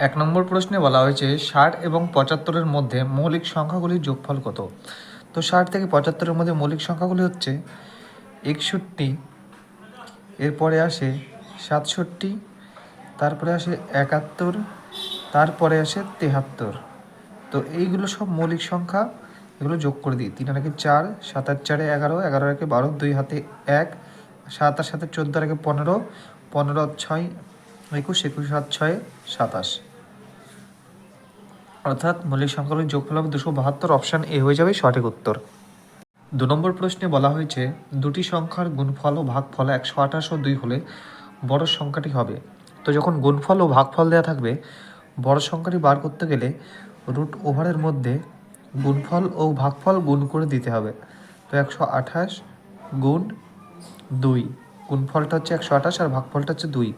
এক নম্বর প্রশ্নে বলা হয়েছে ৬০ এবং ৭৫-এর মধ্যে মৌলিক সংখ্যাগুলির যোগফল কত। তো ৬০ থেকে ৭৫-এর মধ্যে মৌলিক সংখ্যাগুলি হচ্ছে ৬১, এরপরে আসে ৬৭, তারপরে আসে ৭১, তারপরে আসে ৭৩। তো এইগুলো সব মৌলিক সংখ্যা, এগুলো যোগ করে দিই। ৩ আর ৪, ৭ আর ৪ 11, 11 আর 12, 2 হাতে 1, 7 আর 7 14 আর 15, 15 আর 6 21, 21 আর 6 27। অর্থাৎ মৌলিক সংখ্যাগুলির যোগফল হবে 272। অপশান এ হয়ে যাবে সঠিক উত্তর। ২ নম্বর প্রশ্নে বলা হয়েছে দুটি সংখ্যার গুণফল ও ভাগফল 128 ও 2 হলে বড় সংখ্যাটি হবে। তো যখন গুণফল ও ভাগফল দেওয়া থাকবে, বড় সংখ্যাটি বার করতে গেলে রুট ওভারের মধ্যে গুণফল ও ভাগফল গুণ করে দিতে হবে। তো 128 গুণ 2, গুণফলটা হচ্ছে 128 আর ভাগফলটা হচ্ছে 2।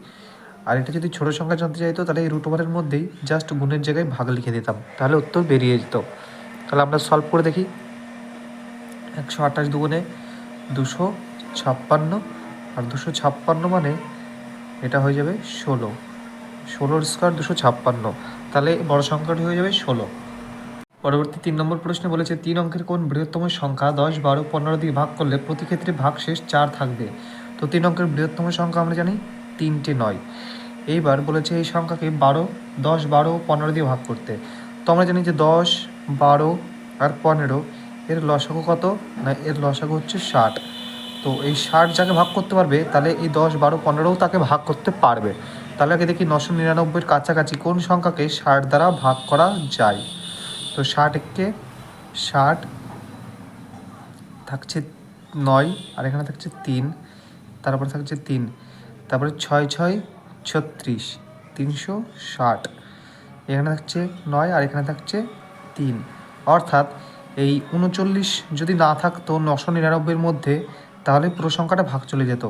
আর এটা যদি ছোটো সংখ্যা জানতে চাইতো তাহলে এই রুট ওভারের মধ্যেই জাস্ট গুণের জায়গায় ভাগ লিখে দিতাম, তাহলে উত্তর বেরিয়ে যেত। তাহলে আমরা সলভ করে দেখি। 128 দুগুণে 256, আর 256 মানে এটা হয়ে যাবে 16, 16 স্কোয়ার 256, তাহলে বড় সংখ্যাটি হয়ে যাবে 16। পরবর্তী 3 নম্বর প্রশ্নে বলেছে 3 অঙ্কের কোন বৃহত্তম সংখ্যা 10, 12, 15 দিয়ে ভাগ করলে প্রতি ক্ষেত্রে ভাগশেষ 4 থাকবে। তো 3 অঙ্কের বৃহত্তম সংখ্যা আমরা জানি 3টে 9। এইবার বলেছে এই সংখ্যাকে 12, 10, 12, 15 দিয়ে ভাগ করতে। তো আমরা জানি যে 10, 12 আর 15 এর লসাগু কত না, এর লসাগু হচ্ছে 60। তো এই 60 যাকে ভাগ করতে পারবে তাহলে এই 10, 12, 15ও তাকে ভাগ করতে পারবে। তাহলে আগে দেখি 999-এর কাছাকাছি কোন সংখ্যাকে 60 দ্বারা ভাগ করা যায়। তো 60-কে 60 থাকছে 9, আর এখানে থাকছে 3, তারপরে থাকছে 3, তারপরে 6, 6, 36, 360, এখানে থাকছে 9 আর এখানে থাকছে 3। অর্থাৎ এই 39 যদি না থাকতো 999-এর মধ্যে, তাহলে পুরো সংখ্যাটা ভাগ চলে যেত,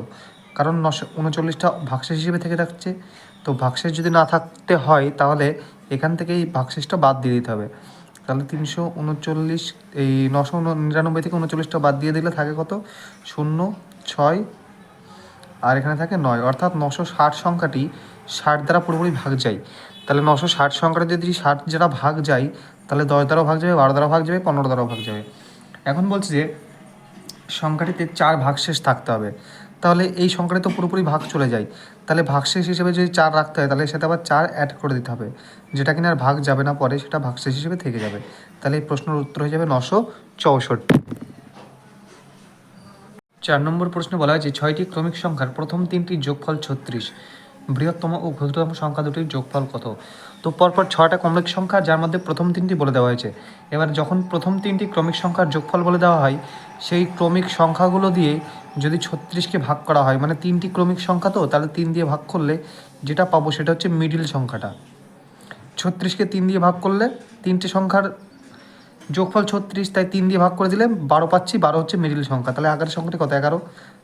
কারণ 39টা ভাগশেষ হিসেবে থেকে থাকছে। তো ভাগশেষ যদি না থাকতে হয় তাহলে এখান থেকে এই ভাগশেষটা বাদ দিয়ে দিতে হবে। তাহলে 339, এই 999 থেকে 39টা বাদ দিয়ে দিলে থাকে কত, 0, 6 আর এখানে থাকে 9। অর্থাৎ 960 সংখ্যাটি 60 দ্বারা পুরোপুরি ভাগ যায়। তাহলে 960 সংখ্যাটা যদি 60 দ্বারা ভাগ যায় তাহলে 10 দ্বারাও ভাগ যাবে, 12 দ্বারাও ভাগ যাবে, 15 দ্বারাও ভাগ যাবে। এখন বলছি যে সংখ্যাটিতে 4 ভাগশেষ থাকতে হবে। তাহলে এই সংখ্যাটি তো পুরোপুরি ভাগ চলে যায়, তাহলে ভাগশেষ হিসেবে যদি 4 রাখতে হয় তাহলে এর সাথে আবার 4 অ্যাড করে দিতে হবে, যেটা কিনা আর ভাগ যাবে না, পরে সেটা ভাগশেষ হিসেবে থেকে যাবে। তাহলে এই প্রশ্নের উত্তর হয়ে যাবে 964। 4 নম্বর প্রশ্নে বলা হয়েছে 6টি ক্রমিক সংখ্যার প্রথম 3টির যোগফল 36, বৃহত্তম ও ক্ষুদ্রতম সংখ্যা দুটির যোগফল কত। তো পরপর 6টা ক্রমিক সংখ্যা, যার মধ্যে প্রথম 3টি বলে দেওয়া হয়েছে। এবার যখন প্রথম 3টি ক্রমিক সংখ্যার যোগফল বলে দেওয়া হয়, সেই ক্রমিক সংখ্যাগুলো দিয়ে যদি 36কে ভাগ করা হয়, মানে 3টি ক্রমিক সংখ্যা, তো তাহলে 3 দিয়ে ভাগ করলে যেটা পাবো সেটা হচ্ছে মিডিল সংখ্যাটা। 36কে 3 দিয়ে ভাগ করলে 3টে সংখ্যার যোগফল 36, তাই 3 দিয়ে ভাগ করে দিলে 12 পাচ্ছি, 12 হচ্ছে মিডিল সংখ্যা। তাহলে আগের সংখ্যাটি কত, 11,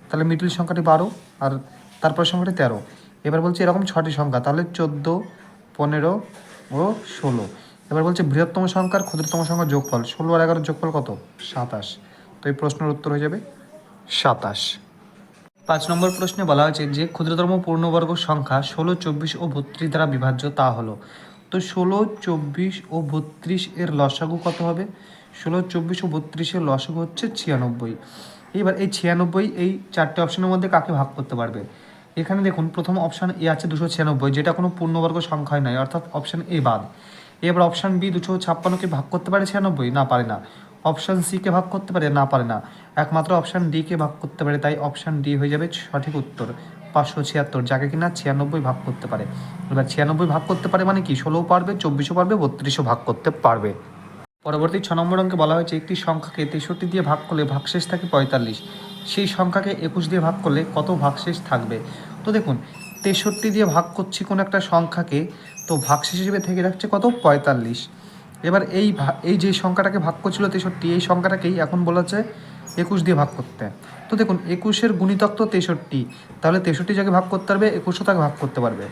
তাহলে মিডিল সংখ্যাটি 12 আর তারপর সংখ্যাটি 13। এবার বলছি এরকম 6টি সংখ্যা, তাহলে 14, 15 ও 16। এবার বলছে বৃহত্তম সংখ্যার ক্ষুদ্রতম সংখ্যার যোগফল, 16 আর 11 যোগফল কত, 27। তো এই প্রশ্নের উত্তর হয়ে যাবে 27। 5 নম্বর প্রশ্নে বলা হয়েছে যে ক্ষুদ্রতম পূর্ণবর্গ সংখ্যা 16, 24 ও 32 দ্বারা বিভাজ্য তা হলো। তো 16, 24 ও 32 এর লসাগু কত হবে। 16, 24 ও 32 এর লসাগু হচ্ছে 96। এবার এই 96 এই 4টে অপশনের মধ্যে কাকে ভাগ করতে পারবে। এখানে দেখুন প্রথম অপশান এ আছে 296, যেটা কোনো পূর্ণবর্গ সংখ্যায় নয়, অর্থাৎ অপশান এ বাদ। এবার অপশান বি 256কে ভাগ করতে পারে 96, না পারে না। অপশান সিকে ভাগ করতে পারে, না পারে না। একমাত্র অপশান ডিকে ভাগ করতে পারে, তাই অপশান ডি হয়ে যাবে সঠিক উত্তর, 576, যাকে কিনা 96 ভাগ করতে পারে। এবার 96 ভাগ করতে পারে মানে কি, 16ও পারবে, 24ও পারবে, 32ও ভাগ করতে পারবে। পরবর্তী 6 নম্বর অঙ্কে বলা হয়েছে একটি সংখ্যাকে 63 দিয়ে ভাগ করলে ভাগশেষ থাকে 45, সেই সংখ্যাকে 21 দিয়ে ভাগ করলে কত ভাগশেষ থাকবে। তো দেখুন 63 দিয়ে ভাগ করছি কোনো একটা সংখ্যাকে, তো ভাগশেষ হিসেবে থেকে যাচ্ছে কত, 45। এবার এই যে সংখ্যাটাকে ভাগ করছিল 63, এই সংখ্যাটাকেই এখন বলেছে 21 দিয়ে ভাগ করতে। তো দেখুন 21-এর গুণিতক তো 63, তাহলে 63 যাকে ভাগ করতে পারবে 21ও তাকে ভাগ করতে পারবে।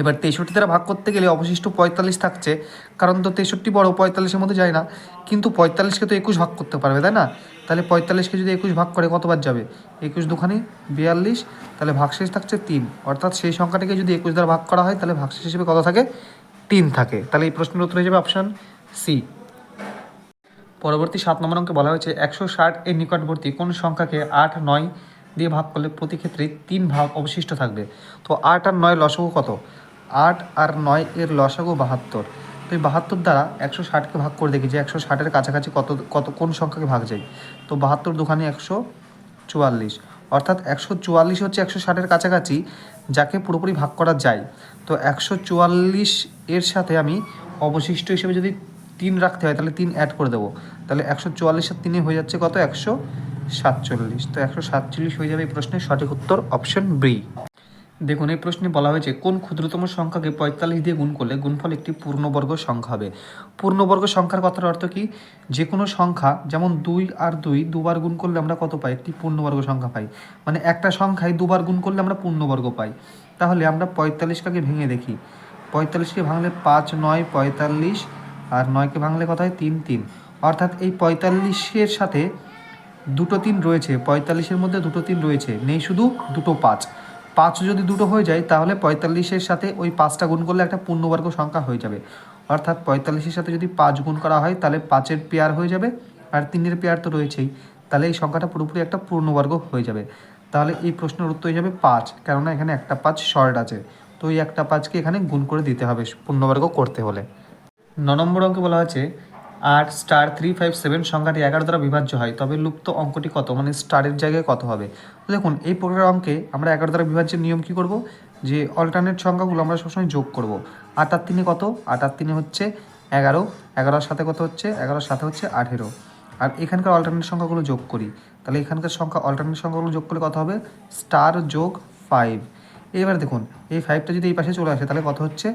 এবার 63 দ্বারা ভাগ করতে গেলে অবশিষ্ট 45 থাকছে, কারণ তো 63 বড়, 45-এর মধ্যে যায় না, কিন্তু 45কে তো 21 ভাগ করতে পারবে, তাই না। তাহলে 45কে যদি 21 ভাগ করে কতবার যাবে, 21 দুখানি 42, তাহলে ভাগশেষ থাকছে 3। অর্থাৎ সেই সংখ্যাটাকে যদি 21 দ্বারা ভাগ করা হয় তাহলে ভাগশেষ হিসেবে কত থাকে, 3 থাকে। তাহলে এই প্রশ্নের উত্তর হয়ে যাবে অপশান সি। পরবর্তী 7 নম্বর অঙ্কে বলা হয়েছে 160 এর নিকটবর্তী কোন সংখ্যাকে 8, 9 দিয়ে ভাগ করলে প্রতি ক্ষেত্রে 3 ভাগ অবশিষ্ট থাকবে। তো 8 আর 9 লসাগু কত? 8 আর 9 এর লসাগু 72। তো এই 72 দ্বারা 160কে ভাগ করে দেখি যে 160-এর কাছাকাছি কত কত কোন সংখ্যাকে ভাগ যায়। তো 72 দুখানি 144, অর্থাৎ 144 হচ্ছে 160-এর কাছাকাছি যাকে পুরোপুরি ভাগ করা যায়। তো 144 এর সাথে আমি অবশিষ্ট হিসেবে যদি 3 রাখতে হয় তাহলে 3 অ্যাড করে দেবো। তাহলে 144 আর 3 হয়ে যাচ্ছে কত? 147। তো 147 হয়ে যাবে এই প্রশ্নের সঠিক উত্তর অপশন বি। দেখুন এই প্রশ্নে বলা হয়েছে কোন ক্ষুদ্রতম সংখ্যাকে 45 দিয়ে গুণ করলে গুণফল একটি পূর্ণবর্গ সংখ্যা হবে। পূর্ণবর্গ সংখ্যার কথার অর্থ কি? যে কোনো সংখ্যা যেমন 2 আর 2 দুবার গুণ করলে আমরা কত পাই? একটি পূর্ণবর্গ সংখ্যা পাই। মানে একটা সংখ্যায় দুবার গুণ করলে আমরা পূর্ণবর্গ পাই। তাহলে আমরা 45টাকে ভেঙে দেখি। 45কে ভাঙলে 5, 9, 45, আর 9কে ভাঙলে কত হয়? 3, 3। অর্থাৎ এই 45-এর সাথে দুটো 3 রয়েছে, 45-এর মধ্যে দুটো 3 রয়েছে, নেই শুধু দুটো 5। 5 যদি দুটো হয়ে যায় তাহলে 45-এর সাথে ওই 5টা গুণ করলে একটা পূর্ণবর্গ সংখ্যা হয়ে যাবে। অর্থাৎ 45-এর সাথে যদি 5 গুণ করা হয় তাহলে 5-এর পেয়ার হয়ে যাবে, আর 3-এর পেয়ার তো রয়েছেই। তাহলে এই সংখ্যাটা পুরোপুরি একটা পূর্ণবর্গ হয়ে যাবে। তাহলে এই প্রশ্নের উত্তর হয়ে যাবে 5, কেননা এখানে একটা 5 শর্ট আছে। তো এই একটা 5কে এখানে গুণ করে দিতে হবে পূর্ণবর্গ করতে হলে। 9 নম্বর অঙ্কে বলা হয়েছে 8*357 সংখ্যাটি 11 দ্বারা বিভাজ্য হয়, তবে লুপ্ত অঙ্কটি কত? মানে স্টারের জায়গায় কত হবে? তো দেখুন এই প্রকার অঙ্কে আমরা 11 দ্বারা বিভাজ্যের নিয়ম কী করব? যে অল্টারনেট সংখ্যাগুলো আমরা সবসময় যোগ করব। 8 আর 3 কত? 8 আর 3 হচ্ছে 11, 11-এর সাথে কত হচ্ছে? 11-এর সাথে হচ্ছে 18। আর এখানকার অল্টারনেট সংখ্যাগুলো যোগ করি, তাহলে এখানকার সংখ্যা অল্টারনেট সংখ্যাগুলো যোগ করলে কত হবে? স্টার যোগ 5। এবার দেখুন এই 5টা যদি এই পাশে চলে আসে তাহলে কত হচ্ছে?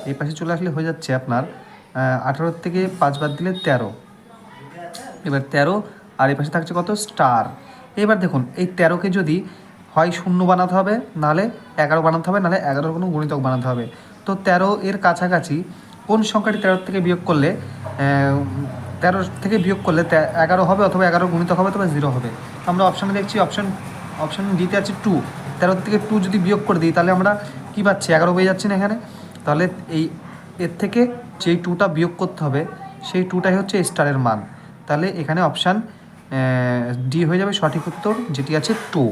এই পাশে চলে আসলে হয়ে যাচ্ছে আপনার 18 থেকে 5 বাদ দিলে 13। এবার 13 আর এই পাশে থাকছে কত? স্টার। এবার দেখুন এই 13কে যদি হয় 0 বানাতে হবে, নাহলে 11 বানাতে হবে, নাহলে 11-এর কোনো গুণিতক বানাতে হবে। তো 13 এর কাছাকাছি কোন সংখ্যাটি 13 থেকে বিয়োগ করলে 13 থেকে বিয়োগ করলে 11 হবে, অথবা 11 গুণিতক হবে, অথবা 0 হবে। আমরা অপশানে দেখছি অপশান ডিতে আছে 2। 13 থেকে 2 যদি বিয়োগ করে দিই তাহলে আমরা কী পাচ্ছি? 11 পেয়ে যাচ্ছি না এখানে। তাহলে এর থেকে যেই 2টা বিয়োগ করতে হবে সেই 2টাই হচ্ছে স্টারের মান। তাহলে এখানে অপশান ডি হয়ে যাবে সঠিক উত্তর, যেটি আছে 2।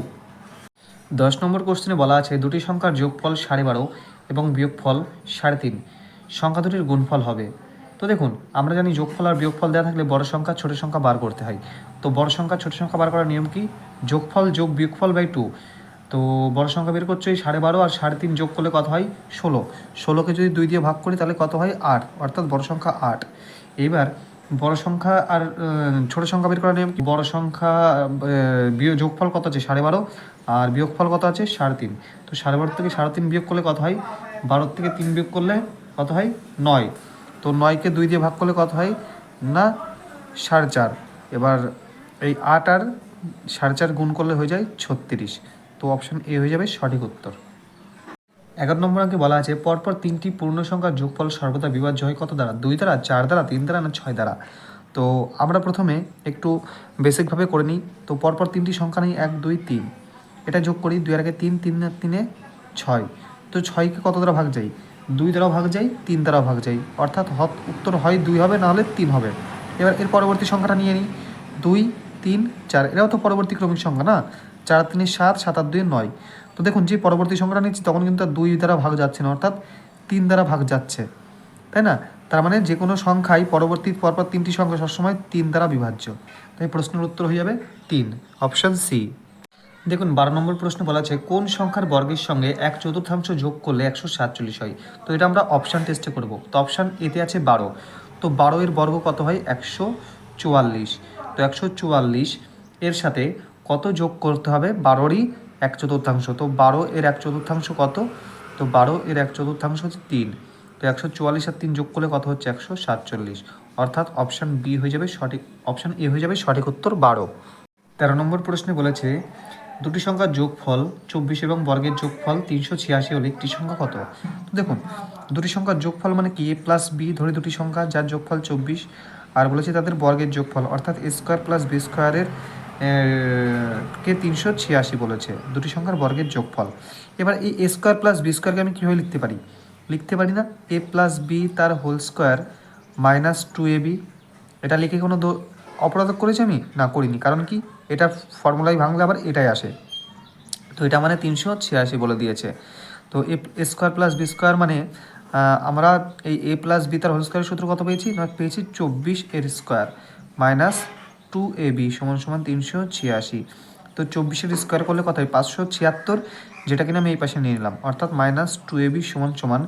10 নম্বর কোশ্চেনে বলা আছে দুটি সংখ্যার যোগফল 12.5 এবং বিয়োগফল 3.5, সংখ্যা দুটির গুণফল হবে। তো দেখুন আমরা জানি যোগফল আর বিয়োগফল দেওয়া থাকলে বড় সংখ্যা ছোট সংখ্যা বার করতে হয়। তো বড় সংখ্যা ছোট সংখ্যা বার করার নিয়ম কি? যোগফল যোগ বিয়োগফল বাই 2। তো বড় সংখ্যা বের করছো এই 12.5 আর 3.5 যোগ করলে কত হয়? 16। 16কে যদি 2 দিয়ে ভাগ করি তাহলে কত হয়? 8, অর্থাৎ বড় সংখ্যা 8। এবার বড় সংখ্যা আর ছোট সংখ্যা বের করার নিয়ম কি? বড় সংখ্যা যোগফল কত আছে? 12.5, আর বিয়োগফল কত আছে? 3.5। তো 12.5 থেকে 3.5 বিয়োগ করলে কত হয়? 12 থেকে 3 বিয়োগ করলে কত হয়? 9। তো 9কে 2 দিয়ে ভাগ করলে কত হয়? না 4.5। এবার এই 8 আর 4.5 গুণ করলে হয়ে যায় 36। তো অপশান এ হয়ে যাবে সঠিক উত্তর। 11 নম্বর অঙ্কে বলা আছে পরপর 3টি পূর্ণ সংখ্যার যোগফল সর্বদা বিভাজ্য হয় কত দ্বারা? 2 দ্বারা, 4 দ্বারা, 3 দ্বারা, না 6 দ্বারা? তো আমরা প্রথমে একটু বেসিকভাবে করে নিই। তো পরপর 3টি সংখ্যা নিই, 1, 2, 3। এটা যোগ করি, 2 এর আগে 3, 3 আর 3 6। তো 6কে কত দ্বারা ভাগ যায়? 2 দ্বারাও ভাগ যায়, 3 দ্বারাও ভাগ যায়, অর্থাৎ উত্তর হয় 2 হবে, না হলে 3 হবে। এবার এর পরবর্তী সংখ্যাটা নিয়ে নিই, 2, 3, 4। এরাও তো পরবর্তী ক্রমিক সংখ্যা না? 4 আর 3 7, 7 আর 2 9। তো দেখুন যে পরবর্তী সংখ্যাটা নিচ্ছি তখন কিন্তু 2 দ্বারা ভাগ যাচ্ছে না, অর্থাৎ 3 দ্বারা ভাগ যাচ্ছে, তাই না? তার মানে যে কোনো সংখ্যায় পরপর 3টি সংখ্যা সবসময় 3 দ্বারা বিভাজ্য। তাই প্রশ্নের উত্তর হয়ে যাবে 3, অপশান সি। দেখুন 12 নম্বর প্রশ্ন বলা আছে কোন সংখ্যার বর্গের সঙ্গে 1/4 যোগ করলে 147 হয়? তো এটা আমরা অপশান টেস্টে করব। তো অপশান এতে আছে 12। তো 12 এর বর্গ কত হয়? 144। তো 144 এর সাথে কত যোগ করতে হবে? 12রই 1/4। তো 12 এর 1/4 কত? তো 12 এর 1/4 হচ্ছে 3। তো 144 আর 3 যোগ করলে কত হচ্ছে? 147। অর্থাৎ অপশান বি হয়ে যাবে সঠিক, অপশান এ হয়ে যাবে সঠিক উত্তর 12। 13 নম্বর প্রশ্নে বলেছে দুটি সংখ্যার যোগফল 24 এবং বর্গের যোগফল 386 হলে একটি সংখ্যা কত? তো দেখুন দুটি সংখ্যার যোগফল মানে কি? a প্লাস বি ধরে দুটি সংখ্যা যার যোগফল 24, আর বলেছে তাদের বর্গের যোগফল, অর্থাৎ a স্কোয়ার প্লাস বি স্কোয়ারের কে 386 বলেছে দুটি সংখ্যার বর্গের যোগফল। এবার এই a স্কোয়ার প্লাস বি স্কোয়ারকে আমি কীভাবে লিখতে পারি? লিখতে পারি না এ প্লাস বি তার হোল স্কোয়ার মাইনাস 2ab। এটা লিখে কোনো অপরাধ করেছি আমি? না, করিনি। কারণ কি, এটা ফর্মুলায় ভাঙলে আবার এটাই আসে। তো এটা মানে 386 বলে দিয়েছে। তো এ স্কোয়ার প্লাস বি স্কোয়ার মানে আমরা এই এ প্লাস বি তার হোল স্কোয়ারের সূত্র কত পেয়েছি না, পেয়েছি 24 এর স্কোয়ার মাইনাস 2ab সমান সমান 386। তো 24-এর স্কোয়ার করলে কত হয় 576, যেটা কিনা আমি এই পাশে নিয়ে নিলাম, অর্থাৎ মাইনাস 2ab সমান সমান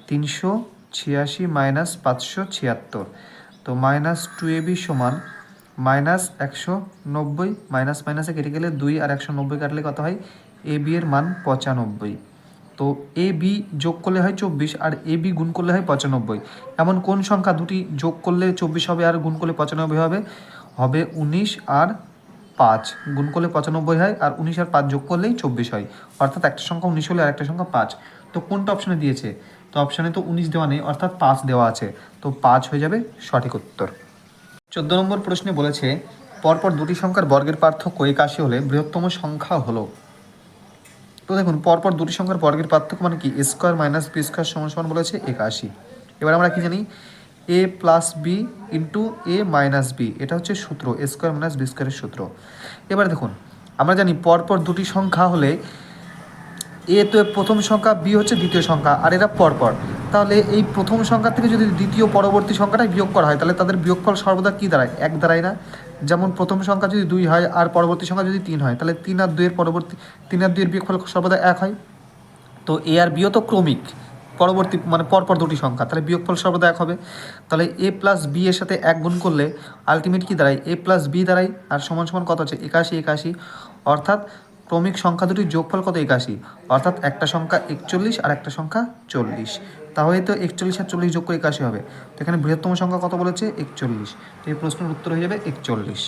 386 মাইনাস 576। তো মাইনাস 2ab সমান মাইনাস 190, মাইনাস মাইনাসে কেটে গেলে 2 আর 190 কাটলে কত হয়, এ বি এর মান 95। তো এ বি যোগ করলে হয় 24 আর এ বি গুণ করলে হয় 95। এমন কোন সংখ্যা দুটি যোগ করলে 24 হবে আর গুণ করলে 95 হবে? হবে 19 আর 5 গুণ করলে 95 হয়, আর 19 আর 5 যোগ করলেই 24 হয়। অর্থাৎ একটা সংখ্যা 19 হলে আর একটা সংখ্যা 5। তো কোনটা অপশানে দিয়েছে? তো অপশানে তো 19 দেওয়া নেই, অর্থাৎ 5 দেওয়া আছে। তো 5 হয়ে যাবে সঠিক উত্তর। 14 নম্বর প্রশ্নে বলেছে পরপর দুটি সংখ্যার বর্গের পার্থক্য 81 হলে বৃহত্তম সংখ্যা হলো। তো দেখুন, পরপর দুটি সংখ্যার বর্গের পার্থক্য মানে কি, এ স্কোয়ার মাইনাস বি স্কোয়ার সমান সমান বলেছে 81। এবার আমরা কি জানি, এ প্লাস বি ইন্টু এ মাইনাস বি, এটা হচ্ছে সূত্র, এ স্কোয়ার মাইনাস বি স্কোয়ারের সূত্র। এবার দেখুন, আমরা জানি পরপর দুটি সংখ্যা হলে এ তো প্রথম সংখ্যা, বি হচ্ছে দ্বিতীয় সংখ্যা, আর এরা পরপর। তাহলে এই প্রথম সংখ্যা থেকে যদি দ্বিতীয় পরবর্তী সংখ্যাটা বিয়োগ করা হয়, তাহলে তাদের বিয়োগফল সর্বদা কী দাঁড়ায়, 1 দাঁড়ায় না? যেমন প্রথম সংখ্যা যদি 2 হয় আর পরবর্তী সংখ্যা যদি 3 হয়, তাহলে 3 আর 2-এর পরবর্তী 3 আর 2-এর বিয়োগফল সর্বদা 1 হয়। তো এ আর বিও তো ক্রমিক, পরবর্তী মানে পরপর দুটি সংখ্যা, তাহলে বিয়োগফল সর্বদা 1 হবে। তাহলে এ প্লাস বি এর সাথে 1 গুণ করলে আলটিমেট কী দাঁড়ায়, এ প্লাস বি দাঁড়ায়, আর সমান সমান কত আছে 81। অর্থাৎ ক্রমিক সংখ্যা দুটির যোগফল কত, 81। অর্থাৎ একটা সংখ্যা 41 আর একটা সংখ্যা 40। তাহলে তো 41 আর 40 যোগ করে 81 হবে। তো এখানে বৃহত্তম সংখ্যা কত বলেছে, 41। তো এই প্রশ্নের উত্তর হয়ে যাবে 41।